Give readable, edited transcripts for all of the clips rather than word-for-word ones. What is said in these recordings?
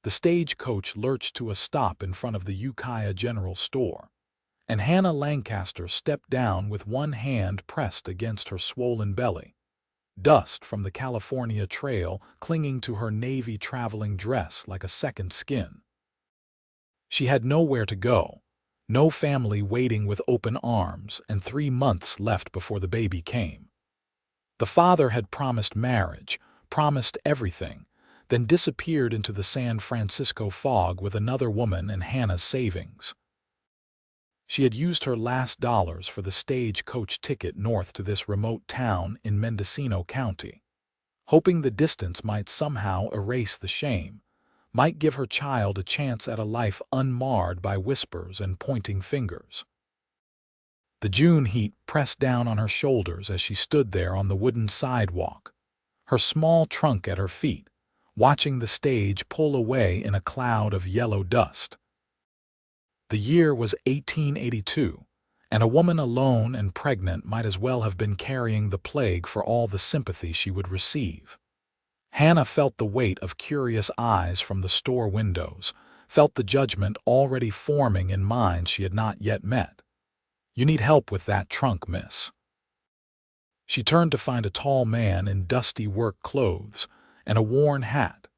the stagecoach lurched to a stop in front of the Ukiah General Store, and Hannah Lancaster stepped down with one hand pressed against her swollen belly, dust from the California trail clinging to her navy traveling dress like a second skin. She had nowhere to go, no family waiting with open arms, and 3 months left before the baby came. The father had promised marriage, promised everything, then disappeared into the San Francisco fog with another woman and Hannah's savings. She had used her last dollars for the stagecoach ticket north to this remote town in Mendocino County, hoping the distance might somehow erase the shame, might give her child a chance at a life unmarred by whispers and pointing fingers. The June heat pressed down on her shoulders as she stood there on the wooden sidewalk, her small trunk at her feet, watching the stage pull away in a cloud of yellow dust. The year was 1882, and a woman alone and pregnant might as well have been carrying the plague for all the sympathy she would receive. Hannah felt the weight of curious eyes from the store windows, felt the judgment already forming in minds she had not yet met. "You need help with that trunk, miss." She turned to find a tall man in dusty work clothes and a worn hat,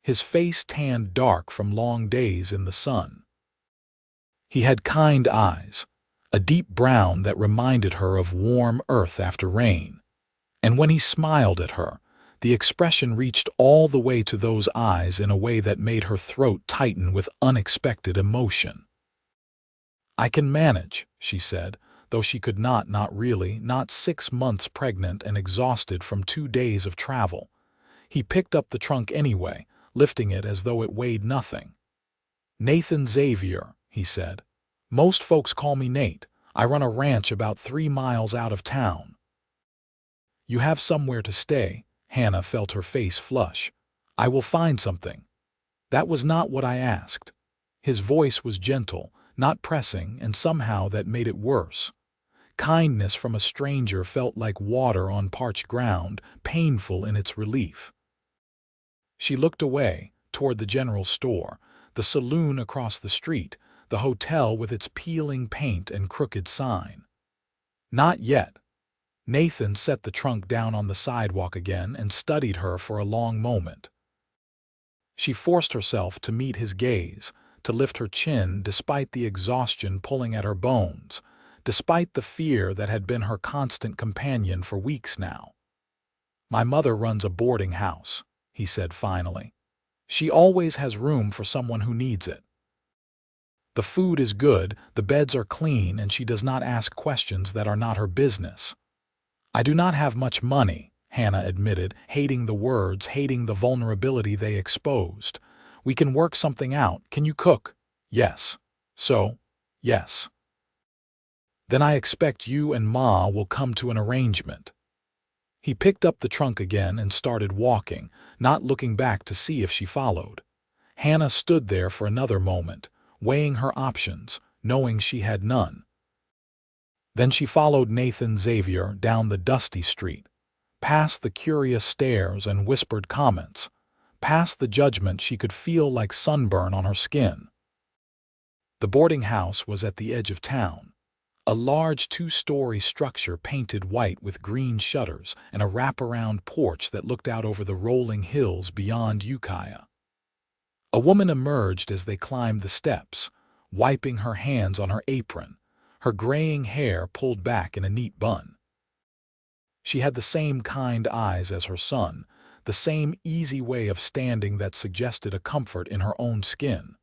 his face tanned dark from long days in the sun. He had kind eyes, a deep brown that reminded her of warm earth after rain, and when he smiled at her, the expression reached all the way to those eyes in a way that made her throat tighten with unexpected emotion. "I can manage," she said, though she could not really, not 6 months pregnant and exhausted from 2 days of travel. He picked up the trunk anyway, lifting it as though it weighed nothing. "Nathan Xavier," he said. "Most folks call me Nate. I run a ranch about 3 miles out of town." "You have somewhere to stay?" Hannah felt her face flush. "I will find something." "That was not what I asked." His voice was gentle, not pressing, and somehow that made it worse. Kindness from a stranger felt like water on parched ground, painful in its relief. She looked away, toward the general store, the saloon across the street, the hotel with its peeling paint and crooked sign. "Not yet." Nathan set the trunk down on the sidewalk again and studied her for a long moment. She forced herself to meet his gaze, to lift her chin despite the exhaustion pulling at her bones, despite the fear that had been her constant companion for weeks now. "My mother runs a boarding house," he said finally. "She always has room for someone who needs it. The food is good, the beds are clean, and she does not ask questions that are not her business." "I do not have much money," Hannah admitted, hating the words, hating the vulnerability they exposed. "We can work something out. Can you cook?" "Yes." "So?" "Yes." "Then I expect you and Ma will come to an arrangement." He picked up the trunk again and started walking, not looking back to see if she followed. Hannah stood there for another moment, weighing her options, knowing she had none. Then she followed Nathan Xavier down the dusty street, past the curious stares and whispered comments, past the judgment she could feel like sunburn on her skin. The boarding house was at the edge of town, a large 2-story structure painted white with green shutters and a wraparound porch that looked out over the rolling hills beyond Ukiah. A woman emerged as they climbed the steps, wiping her hands on her apron, her graying hair pulled back in a neat bun. She had the same kind eyes as her son, the same easy way of standing that suggested a comfort in her own skin.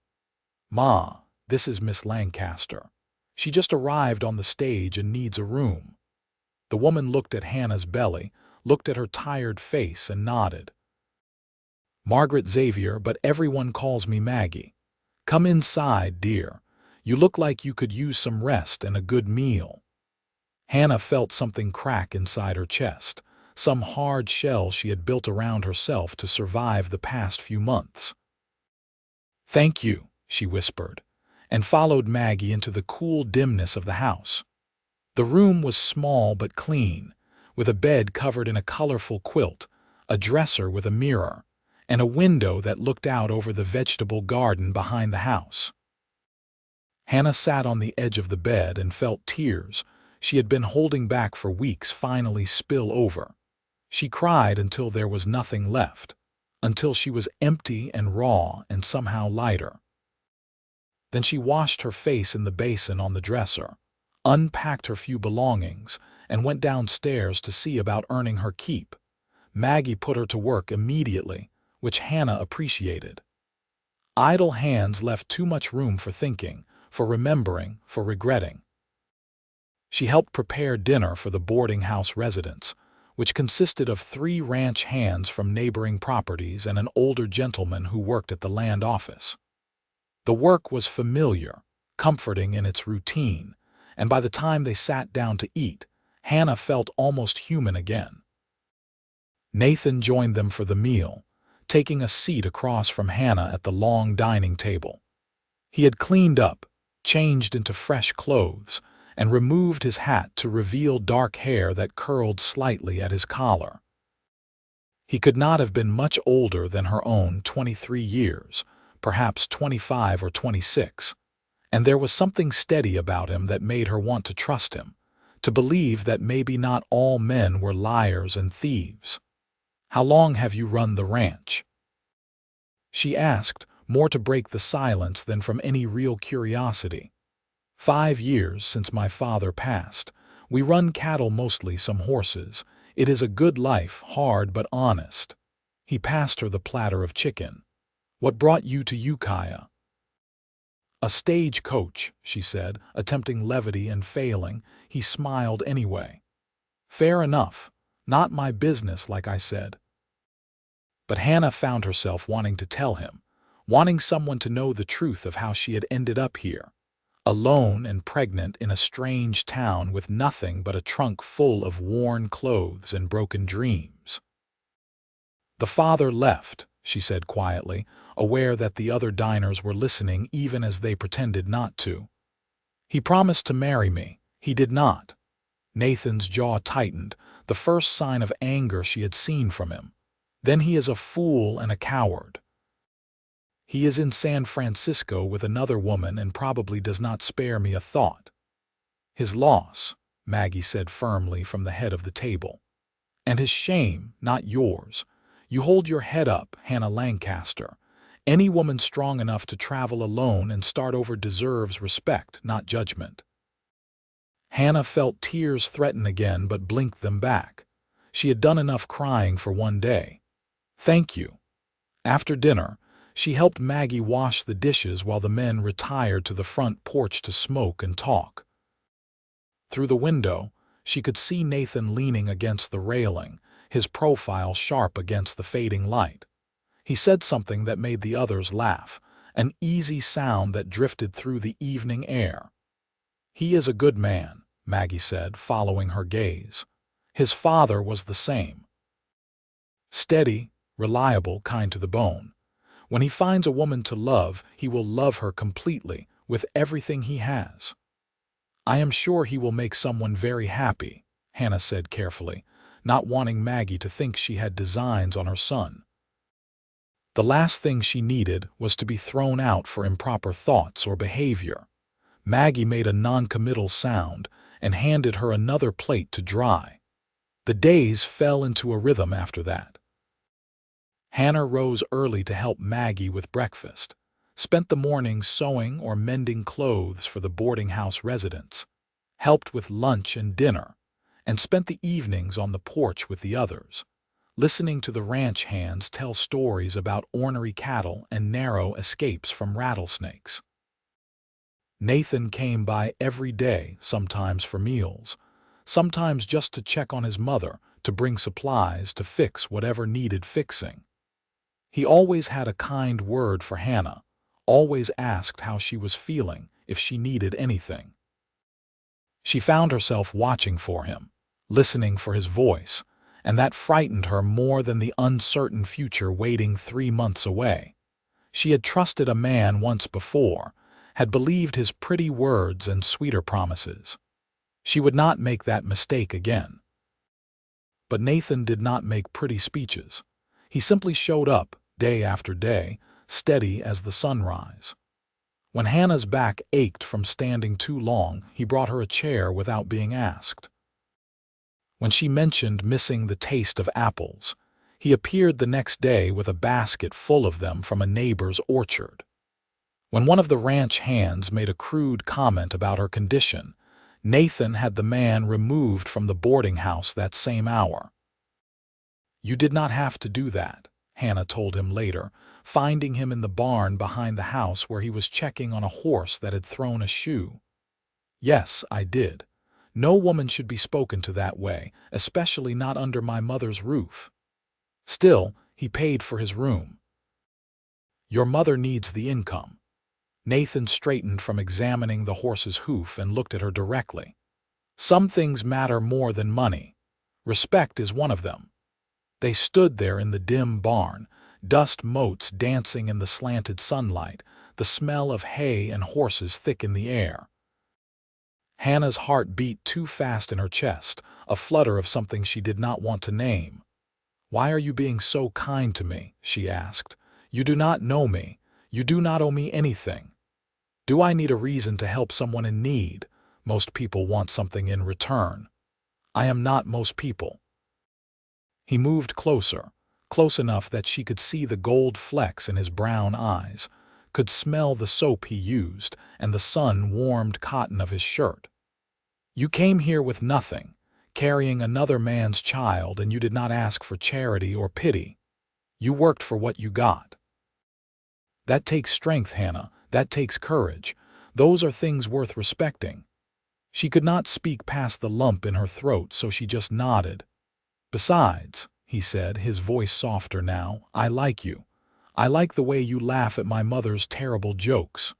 "Ma, this is Miss Lancaster. She just arrived on the stage and needs a room." The woman looked at Hannah's belly, looked at her tired face, and nodded. "Margaret Xavier, but everyone calls me Maggie. Come inside, dear. You look like you could use some rest and a good meal." Hannah felt something crack inside her chest, some hard shell she had built around herself to survive the past few months. "Thank you," she whispered, and followed Maggie into the cool dimness of the house. The room was small but clean, with a bed covered in a colorful quilt, a dresser with a mirror, and a window that looked out over the vegetable garden behind the house. Hannah sat on the edge of the bed and felt tears she had been holding back for weeks finally spill over. She cried until there was nothing left, until she was empty and raw and somehow lighter. Then she washed her face in the basin on the dresser, unpacked her few belongings, and went downstairs to see about earning her keep. Maggie put her to work immediately, which Hannah appreciated. Idle hands left too much room for thinking, for remembering, for regretting. She helped prepare dinner for the boarding house residents, which consisted of 3 ranch hands from neighboring properties and an older gentleman who worked at the land office. The work was familiar, comforting in its routine, and by the time they sat down to eat, Hannah felt almost human again. Nathan joined them for the meal, taking a seat across from Hannah at the long dining table. He had cleaned up, changed into fresh clothes, and removed his hat to reveal dark hair that curled slightly at his collar. He could not have been much older than her own 23 years, perhaps 25 or 26, and there was something steady about him that made her want to trust him, to believe that maybe not all men were liars and thieves. "How long have you run the ranch?" she asked, more to break the silence than from any real curiosity. 5 years since my father passed. We run cattle, mostly some horses. It is a good life, hard but honest. He passed her the platter of chicken. "What brought you to Ukiah?" "A stage coach," she said, attempting levity and failing. He smiled anyway. "Fair enough. Not my business, like I said." But Hannah found herself wanting to tell him, wanting someone to know the truth of how she had ended up here, alone and pregnant in a strange town with nothing but a trunk full of worn clothes and broken dreams. "The father left," she said quietly, aware that the other diners were listening even as they pretended not to. "He promised to marry me. He did not." Nathan's jaw tightened, the first sign of anger she had seen from him. "Then he is a fool and a coward. He is in San Francisco with another woman and probably does not spare me a thought." "His loss," Maggie said firmly from the head of the table. "And his shame, not yours. You hold your head up, Hannah Lancaster. Any woman strong enough to travel alone and start over deserves respect, not judgment." Hannah felt tears threaten again but blinked them back. She had done enough crying for one day. "Thank you." After dinner, she helped Maggie wash the dishes while the men retired to the front porch to smoke and talk. Through the window, she could see Nathan leaning against the railing, his profile sharp against the fading light. He said something that made the others laugh, an easy sound that drifted through the evening air. "He is a good man," Maggie said, following her gaze. "His father was the same. Steady, reliable, kind to the bone. When he finds a woman to love, he will love her completely, with everything he has." "I am sure he will make someone very happy," Hannah said carefully, not wanting Maggie to think she had designs on her son. The last thing she needed was to be thrown out for improper thoughts or behavior. Maggie made a non-committal sound and handed her another plate to dry. The days fell into a rhythm after that. Hannah rose early to help Maggie with breakfast, spent the morning sewing or mending clothes for the boarding house residents, helped with lunch and dinner, and spent the evenings on the porch with the others, listening to the ranch hands tell stories about ornery cattle and narrow escapes from rattlesnakes. Nathan came by every day, sometimes for meals, sometimes just to check on his mother, to bring supplies, to fix whatever needed fixing. He always had a kind word for Hannah, always asked how she was feeling, if she needed anything. She found herself watching for him, listening for his voice, and that frightened her more than the uncertain future waiting 3 months away. She had trusted a man once before, had believed his pretty words and sweeter promises. She would not make that mistake again. But Nathan did not make pretty speeches. He simply showed up, day after day, steady as the sunrise. When Hannah's back ached from standing too long, he brought her a chair without being asked. When she mentioned missing the taste of apples, he appeared the next day with a basket full of them from a neighbor's orchard. When one of the ranch hands made a crude comment about her condition, Nathan had the man removed from the boarding house that same hour. "You did not have to do that," Hannah told him later, finding him in the barn behind the house where he was checking on a horse that had thrown a shoe. "Yes, I did. No woman should be spoken to that way, especially not under my mother's roof." Still, he paid for his room. "Your mother needs the income." Nathan straightened from examining the horse's hoof and looked at her directly. "Some things matter more than money. Respect is one of them." They stood there in the dim barn, dust motes dancing in the slanted sunlight, the smell of hay and horses thick in the air. Hannah's heart beat too fast in her chest, a flutter of something she did not want to name. "Why are you being so kind to me?" she asked. "You do not know me. You do not owe me anything. Do I need a reason to help someone in need? Most people want something in return. I am not most people." He moved closer, close enough that she could see the gold flecks in his brown eyes, could smell the soap he used and the sun-warmed cotton of his shirt. "You came here with nothing, carrying another man's child, and you did not ask for charity or pity. You worked for what you got." "That takes strength, Hannah. That takes courage. Those are things worth respecting." She could not speak past the lump in her throat, so she just nodded. "Besides," he said, his voice softer now, "I like you. I like the way you laugh at my mother's terrible jokes.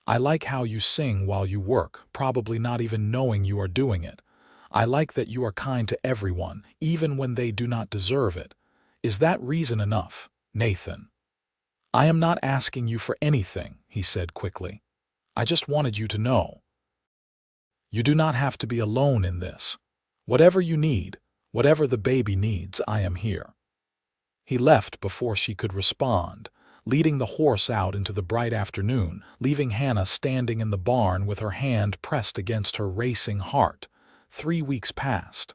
I like how you sing while you work, probably not even knowing you are doing it. I like that you are kind to everyone, even when they do not deserve it. Is that reason enough, Nathan?" "I am not asking you for anything," he said quickly. "I just wanted you to know. You do not have to be alone in this. Whatever you need, whatever the baby needs, I am here." He left before she could respond, leading the horse out into the bright afternoon, leaving Hannah standing in the barn with her hand pressed against her racing heart. 3 weeks passed.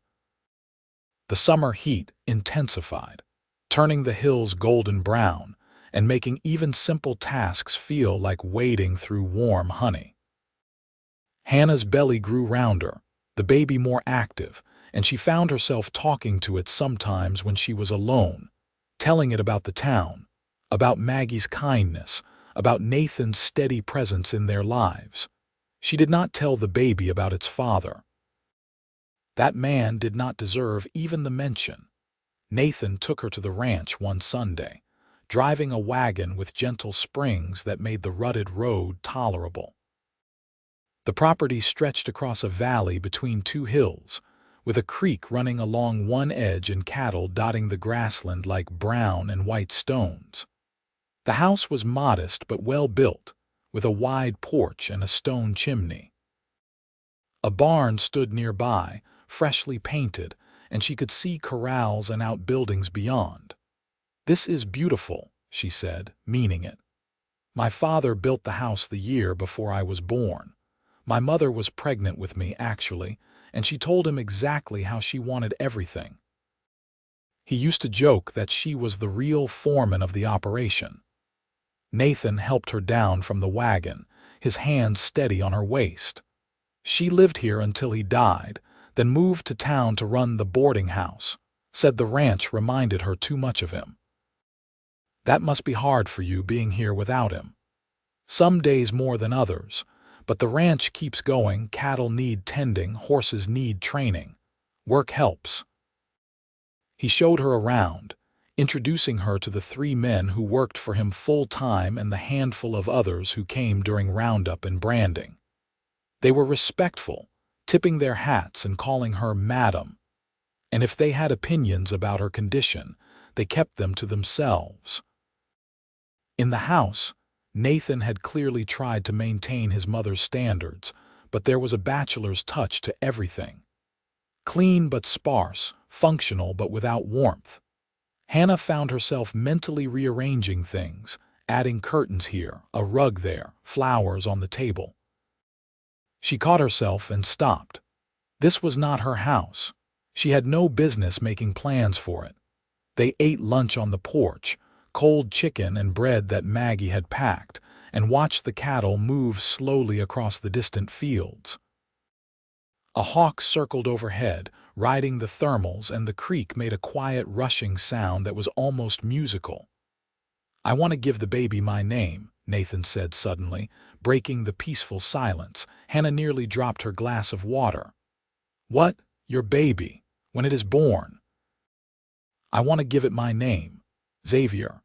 The summer heat intensified, turning the hills golden brown and making even simple tasks feel like wading through warm honey. Hannah's belly grew rounder, the baby more active, and she found herself talking to it sometimes when she was alone, telling it about the town, about Maggie's kindness, about Nathan's steady presence in their lives. She did not tell the baby about its father. That man did not deserve even the mention. Nathan took her to the ranch one Sunday, driving a wagon with gentle springs that made the rutted road tolerable. The property stretched across a valley between 2 hills, with a creek running along one edge and cattle dotting the grassland like brown and white stones. The house was modest but well built, with a wide porch and a stone chimney. A barn stood nearby, freshly painted, and she could see corrals and outbuildings beyond. "This is beautiful," she said, meaning it. "My father built the house the year before I was born. My mother was pregnant with me, actually, and she told him exactly how she wanted everything. He used to joke that she was the real foreman of the operation." Nathan helped her down from the wagon, his hand steady on her waist. "She lived here until he died, then moved to town to run the boarding house. Said the ranch reminded her too much of him." "That must be hard for you being here without him." "Some days more than others. But the ranch keeps going, cattle need tending, horses need training. Work helps." He showed her around, introducing her to the 3 men who worked for him full-time and the handful of others who came during roundup and branding. They were respectful, tipping their hats and calling her Madam. And if they had opinions about her condition, they kept them to themselves. In the house, Nathan had clearly tried to maintain his mother's standards, but there was a bachelor's touch to everything. Clean but sparse, functional but without warmth. Hannah found herself mentally rearranging things, adding curtains here, a rug there, flowers on the table. She caught herself and stopped. This was not her house. She had no business making plans for it. They ate lunch on the porch, cold chicken and bread that Maggie had packed, and watched the cattle move slowly across the distant fields. A hawk circled overhead, riding the thermals, and the creek made a quiet rushing sound that was almost musical. "I want to give the baby my name," Nathan said suddenly, breaking the peaceful silence. Hannah nearly dropped her glass of water. "What? Your baby? When it is born?" "I want to give it my name. Xavier."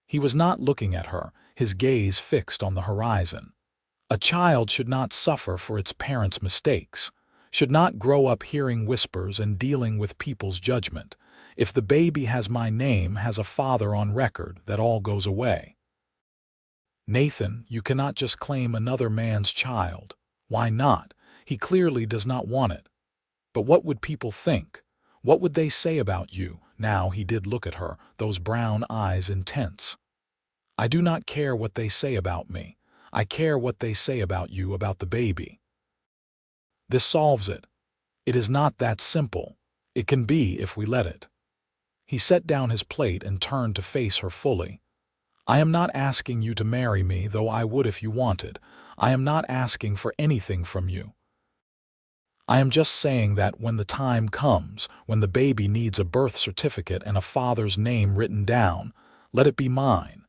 He was not looking at her, his gaze fixed on the horizon. A child should not suffer for its parents' mistakes, should not grow up hearing whispers and dealing with people's judgment. If the baby has my name, has a father on record, that all goes away. "Nathan, you cannot just claim another man's child." "Why not? He clearly does not want it." "But what would people think? What would they say about you?" Now he did look at her, those brown eyes intense. "I do not care what they say about me. I care what they say about you, about the baby." "This solves it." "It is not that simple." "It can be if we let it." He set down his plate and turned to face her fully. "I am not asking you to marry me, though I would if you wanted. I am not asking for anything from you. I am just saying that when the time comes, when the baby needs a birth certificate and a father's name written down, let it be mine."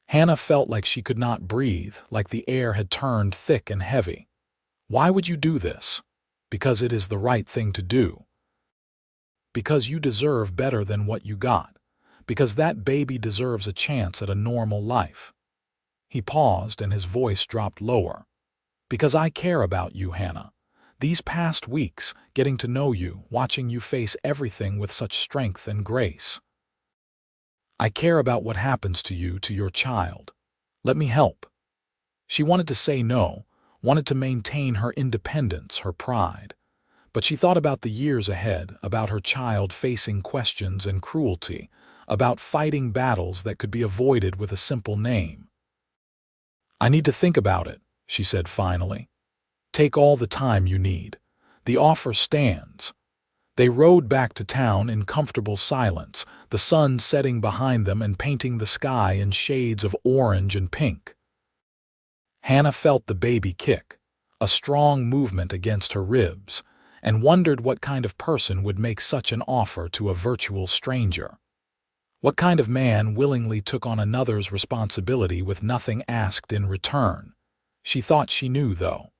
Hannah felt like she could not breathe, like the air had turned thick and heavy. "Why would you do this?" "Because it is the right thing to do. Because you deserve better than what you got. Because that baby deserves a chance at a normal life." He paused and his voice dropped lower. "Because I care about you, Hannah. These past weeks, getting to know you, watching you face everything with such strength and grace. I care about what happens to you, to your child. Let me help." She wanted to say no, wanted to maintain her independence, her pride. But she thought about the years ahead, about her child facing questions and cruelty, about fighting battles that could be avoided with a simple name. "I need to think about it," she said finally. "Take all the time you need. The offer stands." They rode back to town in comfortable silence, the sun setting behind them and painting the sky in shades of orange and pink. Hannah felt the baby kick, a strong movement against her ribs, and wondered what kind of person would make such an offer to a virtual stranger. What kind of man willingly took on another's responsibility with nothing asked in return? She thought she knew, though.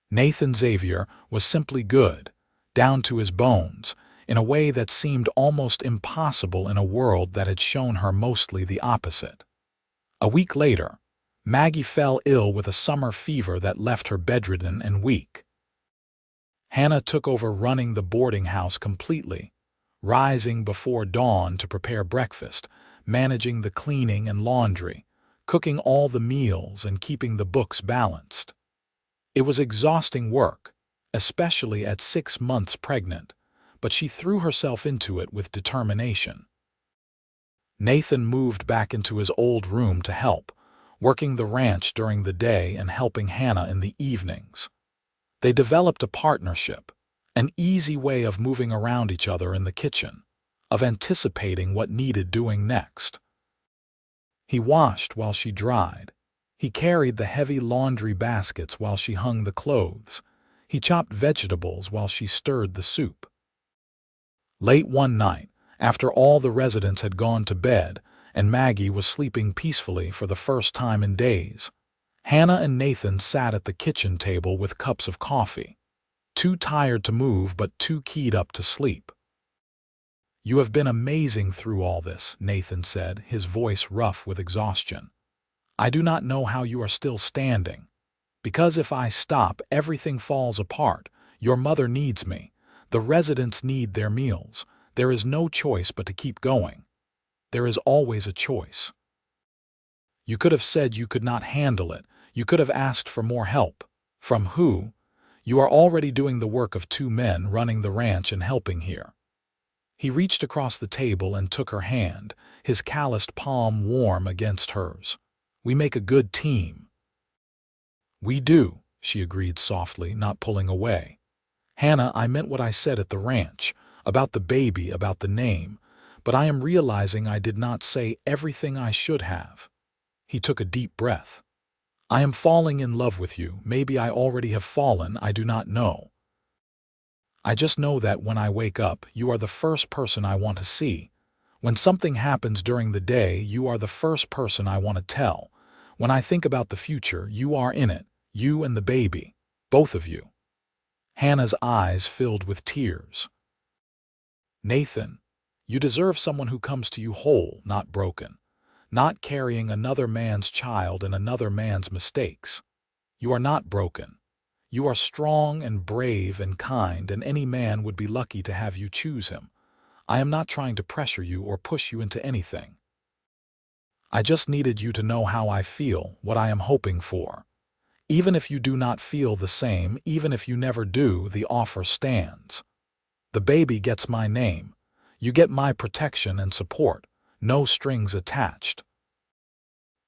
Nathan Xavier was simply good, down to his bones, in a way that seemed almost impossible in a world that had shown her mostly the opposite. A week later, Maggie fell ill with a summer fever that left her bedridden and weak. Hannah took over running the boarding house completely, rising before dawn to prepare breakfast, managing the cleaning and laundry, cooking all the meals and keeping the books balanced. It was exhausting work, especially at 6 months pregnant, but she threw herself into it with determination. Nathan moved back into his old room to help, working the ranch during the day and helping Hannah in the evenings. They developed a partnership, an easy way of moving around each other in the kitchen, of anticipating what needed doing next. He washed while she dried. He carried the heavy laundry baskets while she hung the clothes. He chopped vegetables while she stirred the soup. Late one night, after all the residents had gone to bed and Maggie was sleeping peacefully for the first time in days, Hannah and Nathan sat at the kitchen table with cups of coffee, too tired to move but too keyed up to sleep. "You have been amazing through all this," Nathan said, his voice rough with exhaustion. "I do not know how you are still standing. Because if I stop, everything falls apart. Your mother needs me. The residents need their meals. There is no choice but to keep going. There is always a choice. You could have said you could not handle it. You could have asked for more help. From who? You are already doing the work of 2 men running the ranch and helping here." He reached across the table and took her hand, his calloused palm warm against hers. "We make a good team." "We do," she agreed softly, not pulling away. "Hannah, I meant what I said at the ranch, about the baby, about the name, but I am realizing I did not say everything I should have." He took a deep breath. "I am falling in love with you. Maybe I already have fallen, I do not know. I just know that when I wake up, you are the first person I want to see. When something happens during the day, you are the first person I want to tell. When I think about the future, you are in it, you and the baby, both of you." Hannah's eyes filled with tears. "Nathan, you deserve someone who comes to you whole, not broken, not carrying another man's child and another man's mistakes. You are not broken. You are strong and brave and kind, and any man would be lucky to have you choose him. I am not trying to pressure you or push you into anything. I just needed you to know how I feel, what I am hoping for. Even if you do not feel the same, even if you never do, the offer stands. The baby gets my name. You get my protection and support, no strings attached."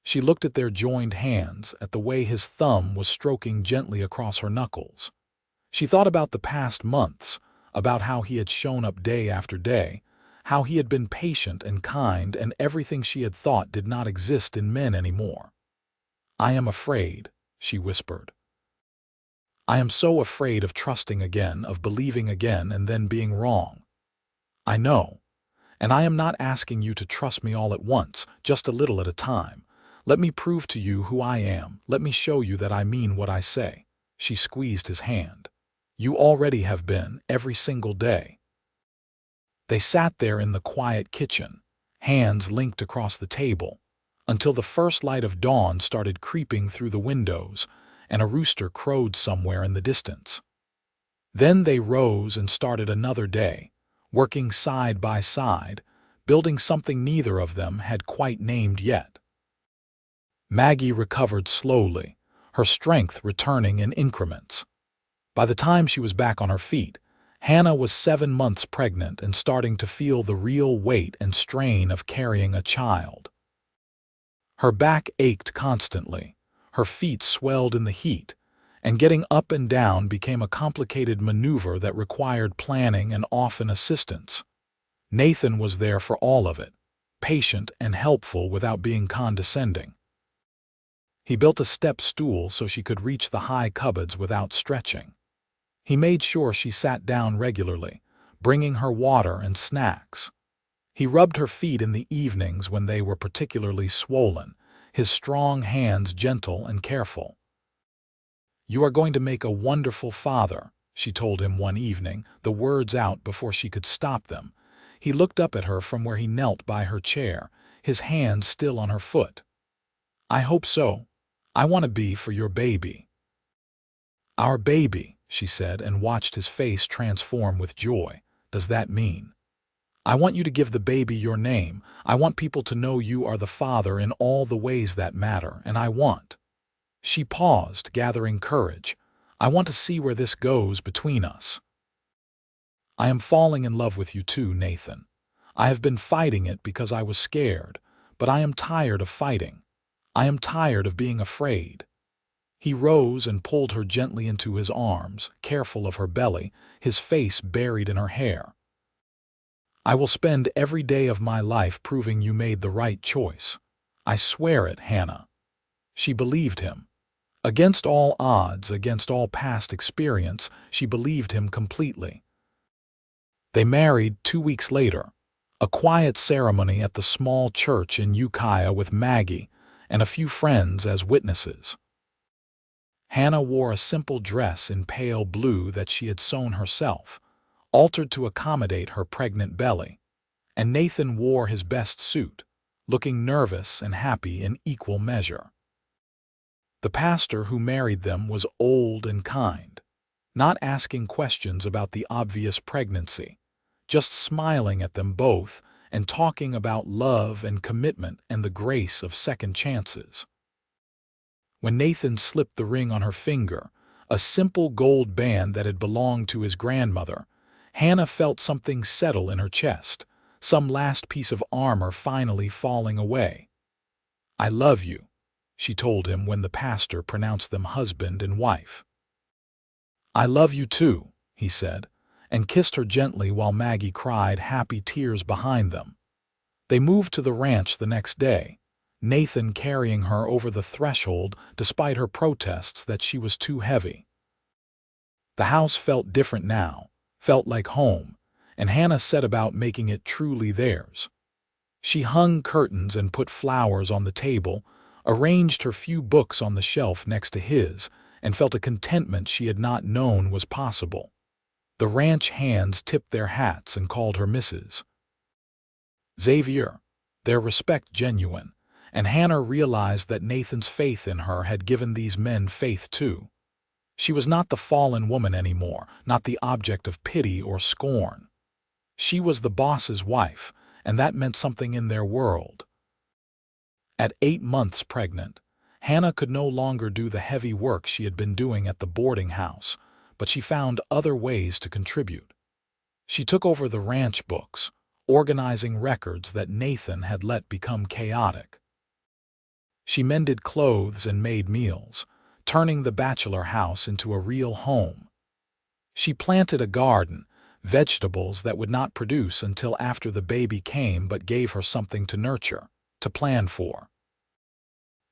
She looked at their joined hands, at the way his thumb was stroking gently across her knuckles. She thought about the past months, about how he had shown up day after day, how he had been patient and kind, and everything she had thought did not exist in men anymore. "I am afraid," she whispered. "I am so afraid of trusting again, of believing again, and then being wrong. I know. And I am not asking you to trust me all at once, just a little at a time. Let me prove to you who I am. Let me show you that I mean what I say." She squeezed his hand. "You already have been, every single day." They sat there in the quiet kitchen, hands linked across the table, until the first light of dawn started creeping through the windows, and a rooster crowed somewhere in the distance. Then they rose and started another day, working side by side, building something neither of them had quite named yet. Maggie recovered slowly, her strength returning in increments. By the time she was back on her feet, Hannah was 7 months pregnant and starting to feel the real weight and strain of carrying a child. Her back ached constantly, her feet swelled in the heat, and getting up and down became a complicated maneuver that required planning and often assistance. Nathan was there for all of it, patient and helpful without being condescending. He built a step stool so she could reach the high cupboards without stretching. He made sure she sat down regularly, bringing her water and snacks. He rubbed her feet in the evenings when they were particularly swollen, his strong hands gentle and careful. "You are going to make a wonderful father," she told him one evening, the words out before she could stop them. He looked up at her from where he knelt by her chair, his hand still on her foot. "I hope so. I want to be for your baby." "Our baby," she said, and watched his face transform with joy. "Does that mean?" "I want you to give the baby your name. I want people to know you are the father in all the ways that matter, and I want—" She paused, gathering courage. "I want to see where this goes between us. I am falling in love with you too, Nathan. I have been fighting it because I was scared, but I am tired of fighting. I am tired of being afraid." He rose and pulled her gently into his arms, careful of her belly, his face buried in her hair. "I will spend every day of my life proving you made the right choice. I swear it, Hannah." She believed him. Against all odds, against all past experience, she believed him completely. They married 2 weeks later, a quiet ceremony at the small church in Ukiah with Maggie and a few friends as witnesses. Hannah wore a simple dress in pale blue that she had sewn herself, altered to accommodate her pregnant belly, and Nathan wore his best suit, looking nervous and happy in equal measure. The pastor who married them was old and kind, not asking questions about the obvious pregnancy, just smiling at them both and talking about love and commitment and the grace of second chances. When Nathan slipped the ring on her finger, a simple gold band that had belonged to his grandmother, Hannah felt something settle in her chest, some last piece of armor finally falling away. "I love you," she told him when the pastor pronounced them husband and wife. "I love you too," he said, and kissed her gently while Maggie cried happy tears behind them. They moved to the ranch the next day, Nathan carrying her over the threshold despite her protests that she was too heavy. The house felt different now, felt like home, and Hannah set about making it truly theirs. She hung curtains and put flowers on the table, arranged her few books on the shelf next to his, and felt a contentment she had not known was possible. The ranch hands tipped their hats and called her Mrs. Xavier, their respect genuine, and Hannah realized that Nathan's faith in her had given these men faith too. She was not the fallen woman anymore, not the object of pity or scorn. She was the boss's wife, and that meant something in their world. At 8 months pregnant, Hannah could no longer do the heavy work she had been doing at the boarding house, but she found other ways to contribute. She took over the ranch books, organizing records that Nathan had let become chaotic. She mended clothes and made meals, turning the bachelor house into a real home. She planted a garden, vegetables that would not produce until after the baby came but gave her something to nurture, to plan for.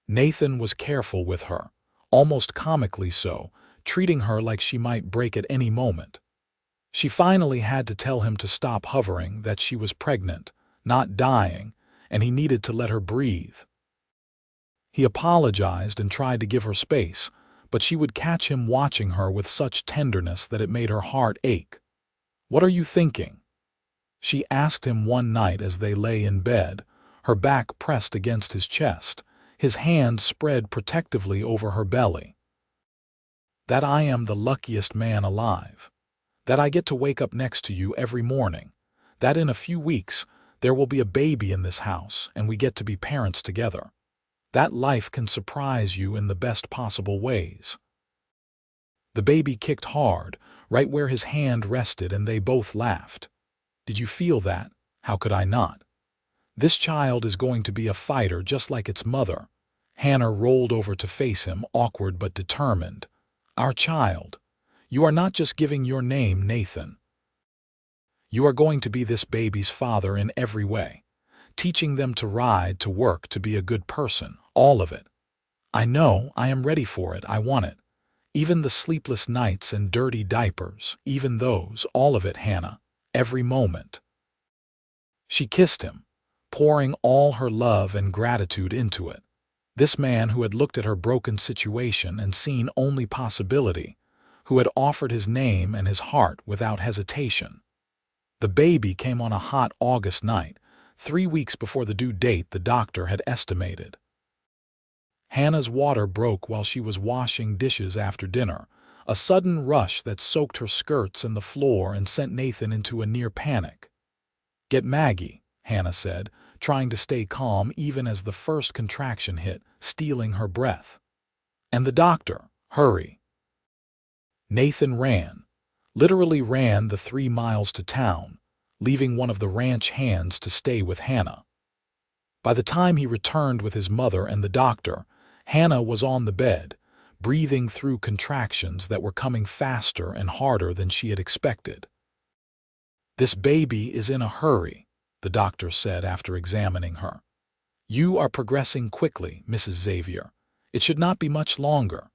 Nathan was careful with her, almost comically so, treating her like she might break at any moment. She finally had to tell him to stop hovering, that she was pregnant, not dying, and he needed to let her breathe. He apologized and tried to give her space, but she would catch him watching her with such tenderness that it made her heart ache. "What are you thinking?" she asked him one night as they lay in bed, her back pressed against his chest, his hand spread protectively over her belly. "That I am the luckiest man alive. That I get to wake up next to you every morning. That in a few weeks there will be a baby in this house and we get to be parents together. That life can surprise you in the best possible ways." The baby kicked hard, right where his hand rested, and they both laughed. "Did you feel that? How could I not? This child is going to be a fighter just like its mother." Hannah rolled over to face him, awkward but determined. "Our child. You are not just giving your name, Nathan. You are going to be this baby's father in every way, teaching them to ride, to work, to be a good person, all of it. I know, I am ready for it, I want it. Even the sleepless nights and dirty diapers, even those, all of it, Hannah, every moment." She kissed him, pouring all her love and gratitude into it. This man who had looked at her broken situation and seen only possibility, who had offered his name and his heart without hesitation. The baby came on a hot August night, 3 weeks before the due date the doctor had estimated. Hannah's water broke while she was washing dishes after dinner, a sudden rush that soaked her skirts and the floor and sent Nathan into a near panic. "Get Maggie," Hannah said, trying to stay calm even as the first contraction hit, stealing her breath. "And the doctor, hurry." Nathan ran, literally ran the 3 miles to town, leaving one of the ranch hands to stay with Hannah. By the time he returned with his mother and the doctor, Hannah was on the bed, breathing through contractions that were coming faster and harder than she had expected. "This baby is in a hurry," the doctor said after examining her. "You are progressing quickly, Mrs. Xavier. It should not be much longer."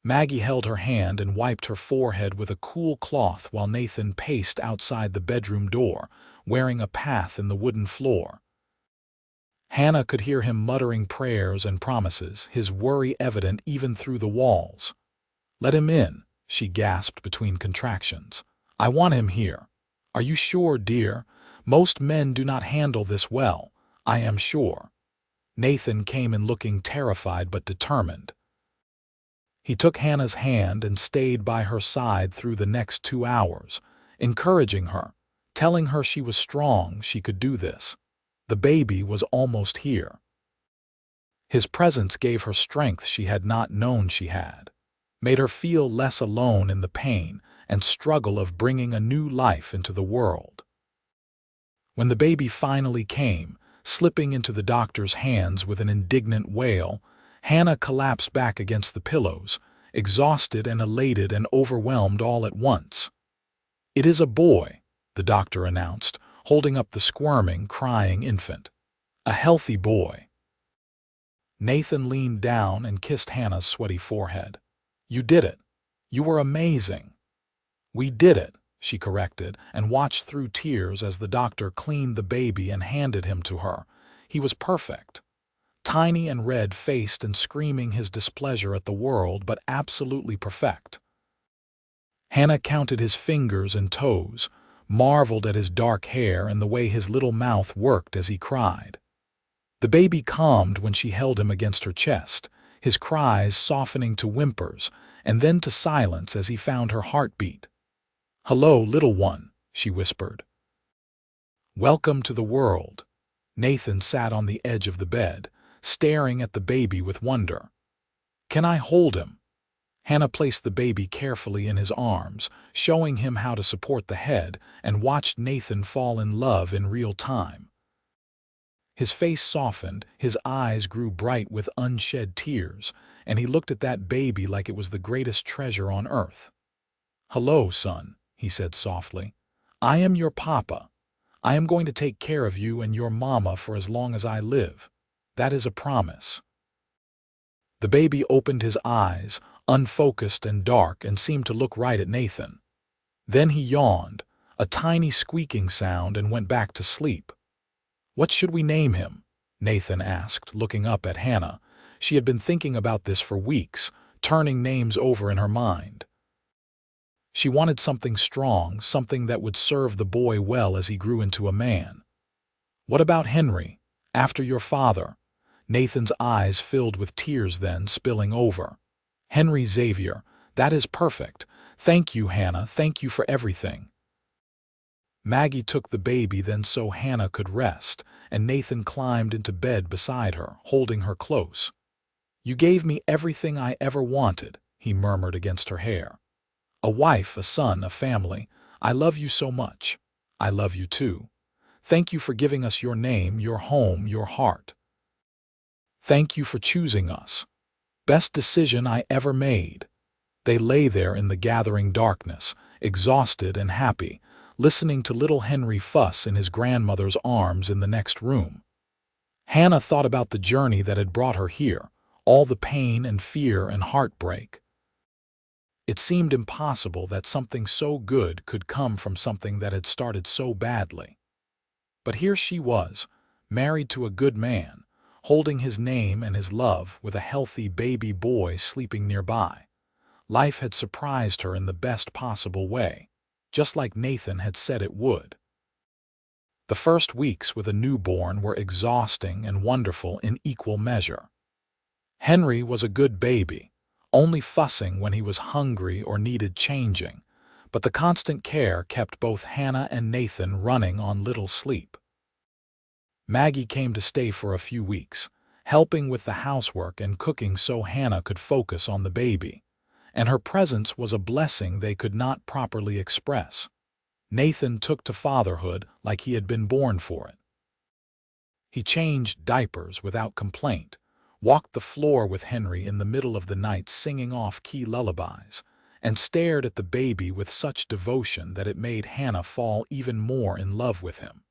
Maggie held her hand and wiped her forehead with a cool cloth while Nathan paced outside the bedroom door, wearing a path in the wooden floor. Hannah could hear him muttering prayers and promises, his worry evident even through the walls. "Let him in," she gasped between contractions. "I want him here." "Are you sure, dear? Most men do not handle this well, I am sure." Nathan came in looking terrified but determined. He took Hannah's hand and stayed by her side through the next 2 hours, encouraging her, telling her she was strong, she could do this. The baby was almost here. His presence gave her strength she had not known she had, made her feel less alone in the pain, and struggle of bringing a new life into the world. When the baby finally came, slipping into the doctor's hands with an indignant wail, Hannah collapsed back against the pillows, exhausted and elated and overwhelmed all at once. "It is a boy," the doctor announced, holding up the squirming, crying infant. "A healthy boy." Nathan leaned down and kissed Hannah's sweaty forehead. "You did it. You were amazing." "We did it," she corrected, and watched through tears as the doctor cleaned the baby and handed him to her. He was perfect. Tiny and red-faced and screaming his displeasure at the world, but absolutely perfect. Hannah counted his fingers and toes, marveled at his dark hair and the way his little mouth worked as he cried. The baby calmed when she held him against her chest, his cries softening to whimpers and then to silence as he found her heartbeat. "Hello, little one," she whispered. "Welcome to the world." Nathan sat on the edge of the bed, staring at the baby with wonder. "Can I hold him?" Hannah placed the baby carefully in his arms, showing him how to support the head, and watched Nathan fall in love in real time. His face softened, his eyes grew bright with unshed tears, and he looked at that baby like it was the greatest treasure on earth. "Hello, son," he said softly. "I am your papa. I am going to take care of you and your mama for as long as I live. That is a promise." The baby opened his eyes, unfocused and dark, and seemed to look right at Nathan. Then he yawned, a tiny squeaking sound, and went back to sleep. "What should we name him?" Nathan asked, looking up at Hannah. She had been thinking about this for weeks, turning names over in her mind. She wanted something strong, something that would serve the boy well as he grew into a man. "What about Henry, after your father?" Nathan's eyes filled with tears, then spilling over. "Henry Xavier, that is perfect. Thank you, Hannah, thank you for everything." Maggie took the baby then so Hannah could rest, and Nathan climbed into bed beside her, holding her close. "You gave me everything I ever wanted," he murmured against her hair. "A wife, a son, a family. I love you so much. I love you too. Thank you for giving us your name, your home, your heart. Thank you for choosing us. Best decision I ever made." They lay there in the gathering darkness, exhausted and happy, listening to little Henry fuss in his grandmother's arms in the next room. Hannah thought about the journey that had brought her here, all the pain and fear and heartbreak. It seemed impossible that something so good could come from something that had started so badly. But here she was, married to a good man, holding his name and his love, with a healthy baby boy sleeping nearby. Life had surprised her in the best possible way, just like Nathan had said it would. The first weeks with a newborn were exhausting and wonderful in equal measure. Henry was a good baby, only fussing when he was hungry or needed changing, but the constant care kept both Hannah and Nathan running on little sleep. Maggie came to stay for a few weeks, helping with the housework and cooking so Hannah could focus on the baby, and her presence was a blessing they could not properly express. Nathan took to fatherhood like he had been born for it. He changed diapers without complaint, walked the floor with Henry in the middle of the night singing off-key lullabies, and stared at the baby with such devotion that it made Hannah fall even more in love with him.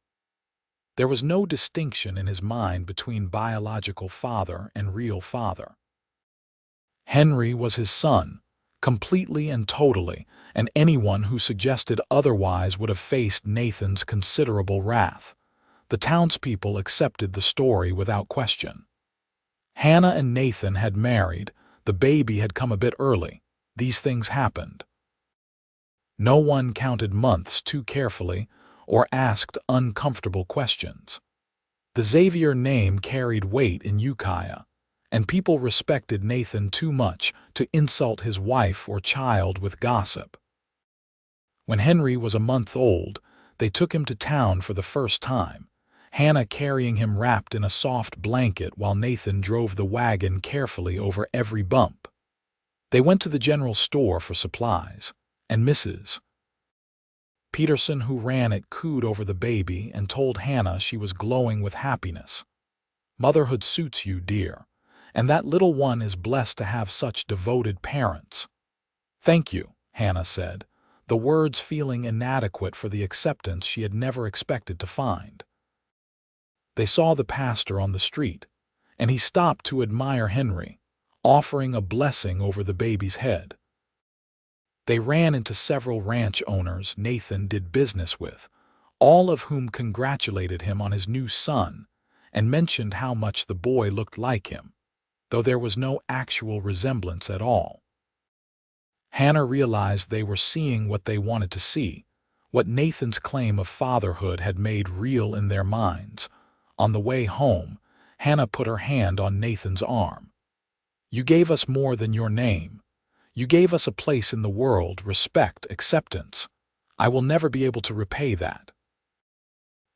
There was no distinction in his mind between biological father and real father. Henry was his son, completely and totally, and anyone who suggested otherwise would have faced Nathan's considerable wrath. The townspeople accepted the story without question. Hannah and Nathan had married, the baby had come a bit early. These things happened. No one counted months too carefully or asked uncomfortable questions. The Xavier name carried weight in Ukiah, and people respected Nathan too much to insult his wife or child with gossip. When Henry was a month old, they took him to town for the first time, Hannah carrying him wrapped in a soft blanket while Nathan drove the wagon carefully over every bump. They went to the general store for supplies, and Mrs. Peterson, who ran it, cooed over the baby and told Hannah she was glowing with happiness. "Motherhood suits you, dear, and that little one is blessed to have such devoted parents." "Thank you," Hannah said, the words feeling inadequate for the acceptance she had never expected to find. They saw the pastor on the street, and he stopped to admire Henry, offering a blessing over the baby's head. They ran into several ranch owners Nathan did business with, all of whom congratulated him on his new son and mentioned how much the boy looked like him, though there was no actual resemblance at all. Hannah realized they were seeing what they wanted to see, what Nathan's claim of fatherhood had made real in their minds. On the way home, Hannah put her hand on Nathan's arm. "You gave us more than your name. You gave us a place in the world, respect, acceptance. I will never be able to repay that."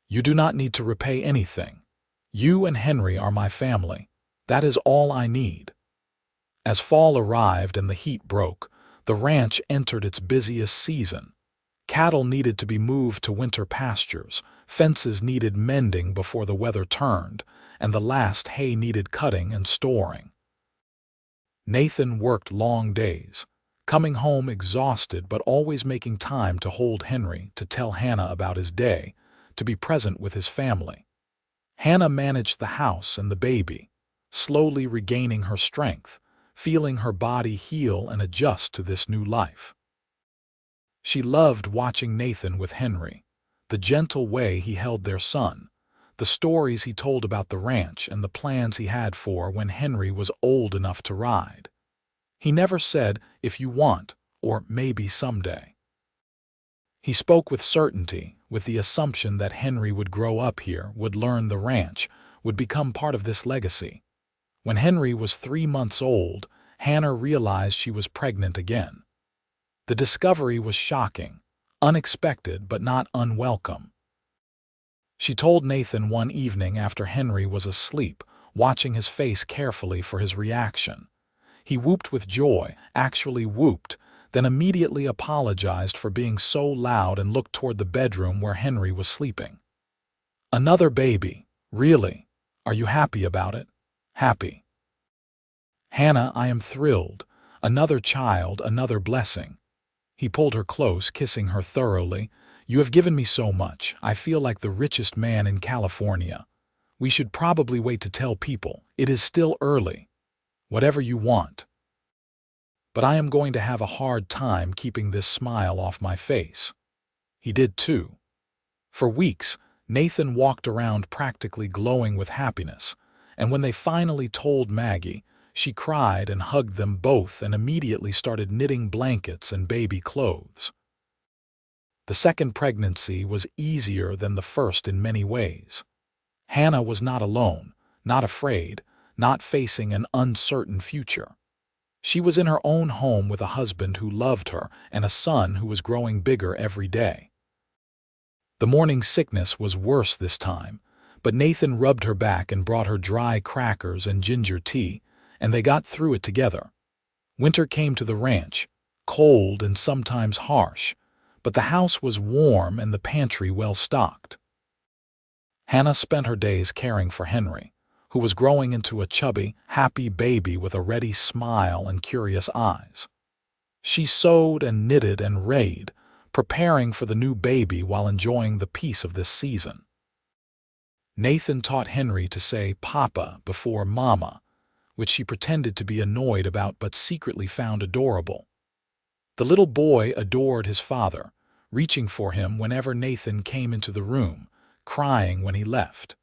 "You do not need to repay anything. You and Henry are my family. That is all I need." As fall arrived and the heat broke, the ranch entered its busiest season. Cattle needed to be moved to winter pastures, fences needed mending before the weather turned, and the last hay needed cutting and storing. Nathan worked long days, coming home exhausted but always making time to hold Henry, to tell Hannah about his day, to be present with his family. Hannah managed the house and the baby, slowly regaining her strength, feeling her body heal and adjust to this new life. She loved watching Nathan with Henry, the gentle way he held their son, the stories he told about the ranch and the plans he had for when Henry was old enough to ride. He never said, "if you want," or "maybe someday." He spoke with certainty, with the assumption that Henry would grow up here, would learn the ranch, would become part of this legacy. When Henry was 3 months old, Hannah realized she was pregnant again. The discovery was shocking, unexpected but not unwelcome. She told Nathan one evening after Henry was asleep, watching his face carefully for his reaction. He whooped with joy, actually whooped, then immediately apologized for being so loud and looked toward the bedroom where Henry was sleeping. "Another baby, really? Are you happy about it?" "Happy." "Hannah, I am thrilled. Another child, another blessing." He pulled her close, kissing her thoroughly. "You have given me so much. I feel like the richest man in California. We should probably wait to tell people. It is still early. Whatever you want. But I am going to have a hard time keeping this smile off my face." He did too. For weeks, Nathan walked around practically glowing with happiness, and when they finally told Maggie, she cried and hugged them both and immediately started knitting blankets and baby clothes. The second pregnancy was easier than the first in many ways. Hannah was not alone, not afraid, not facing an uncertain future. She was in her own home with a husband who loved her and a son who was growing bigger every day. The morning sickness was worse this time, but Nathan rubbed her back and brought her dry crackers and ginger tea, and they got through it together. Winter came to the ranch, cold and sometimes harsh, but the house was warm and the pantry well stocked. Hannah spent her days caring for Henry, who was growing into a chubby, happy baby with a ready smile and curious eyes. She sewed and knitted and read, preparing for the new baby while enjoying the peace of this season. Nathan taught Henry to say "Papa" before "Mama," which she pretended to be annoyed about but secretly found adorable. The little boy adored his father, reaching for him whenever Nathan came into the room, crying when he left.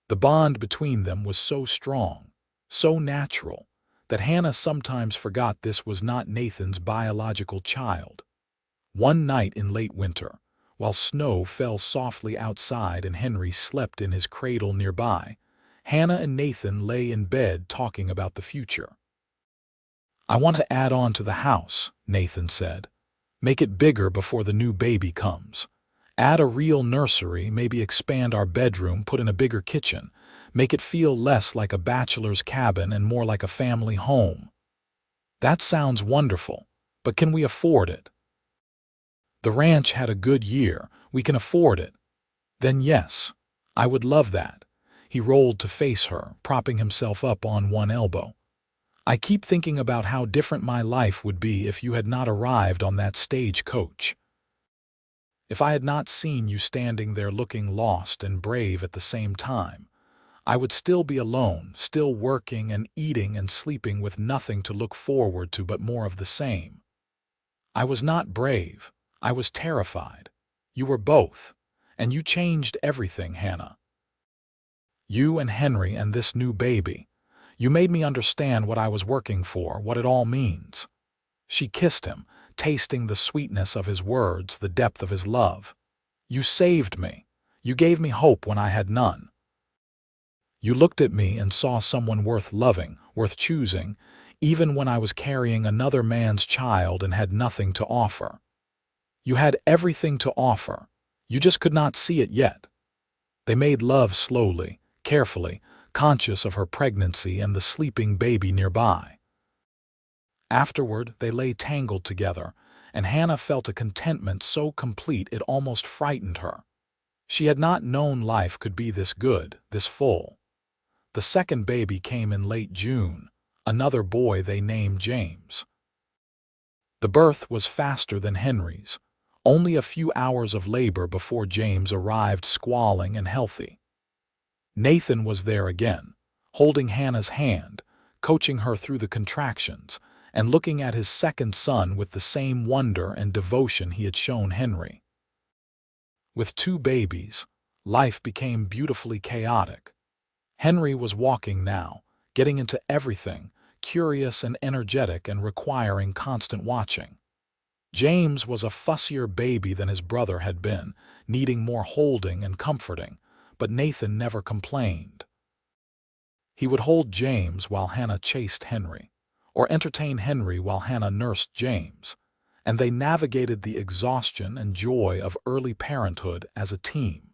The bond between them was so strong, so natural, that Hannah sometimes forgot this was not Nathan's biological child. One night in late winter, while snow fell softly outside and Henry slept in his cradle nearby, Hannah and Nathan lay in bed talking about the future. "I want to add on to the house," Nathan said. "Make it bigger before the new baby comes. Add a real nursery, maybe expand our bedroom, put in a bigger kitchen, make it feel less like a bachelor's cabin and more like a family home." "That sounds wonderful, But can we afford it? The ranch had a good year. We can afford it. Then yes, I would love that. He rolled to face her, propping himself up on one elbow. I keep thinking about how different my life would be if you had not arrived on that stagecoach. If I had not seen you standing there looking lost and brave at the same time, I would still be alone, still working and eating and sleeping with nothing to look forward to but more of the same. I was not brave. I was terrified. You were both. And you changed everything, Hannah. You and Henry and this new baby. You made me understand what I was working for, what it all means. She kissed him, tasting the sweetness of his words, the depth of his love. You saved me. You gave me hope when I had none. You looked at me and saw someone worth loving, worth choosing, even when I was carrying another man's child and had nothing to offer. You had everything to offer. You just could not see it yet. They made love slowly, carefully, conscious of her pregnancy and the sleeping baby nearby. Afterward, they lay tangled together, and Hannah felt a contentment so complete it almost frightened her. She had not known life could be this good, this full. The second baby came in late June, another boy they named James. The birth was faster than Henry's, only a few hours of labor before James arrived squalling and healthy. Nathan was there again, holding Hannah's hand, coaching her through the contractions, and looking at his second son with the same wonder and devotion he had shown Henry. With two babies, life became beautifully chaotic. Henry was walking now, getting into everything, curious and energetic and requiring constant watching. James was a fussier baby than his brother had been, needing more holding and comforting, but Nathan never complained. He would hold James while Hannah chased Henry, or entertain Henry while Hannah nursed James, and they navigated the exhaustion and joy of early parenthood as a team.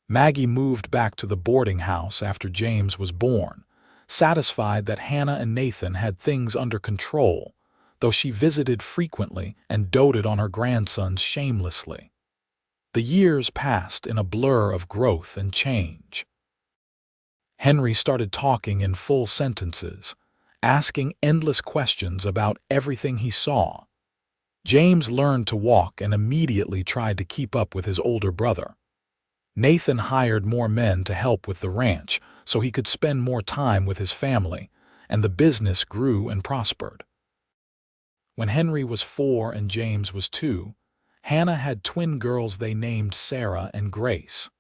Maggie moved back to the boarding house after James was born, satisfied that Hannah and Nathan had things under control, though she visited frequently and doted on her grandsons shamelessly. The years passed in a blur of growth and change. Henry started talking in full sentences, asking endless questions about everything he saw. James learned to walk and immediately tried to keep up with his older brother. Nathan hired more men to help with the ranch so he could spend more time with his family, and the business grew and prospered. When Henry was 4 and James was 2, Hannah had twin girls they named Sarah and Grace.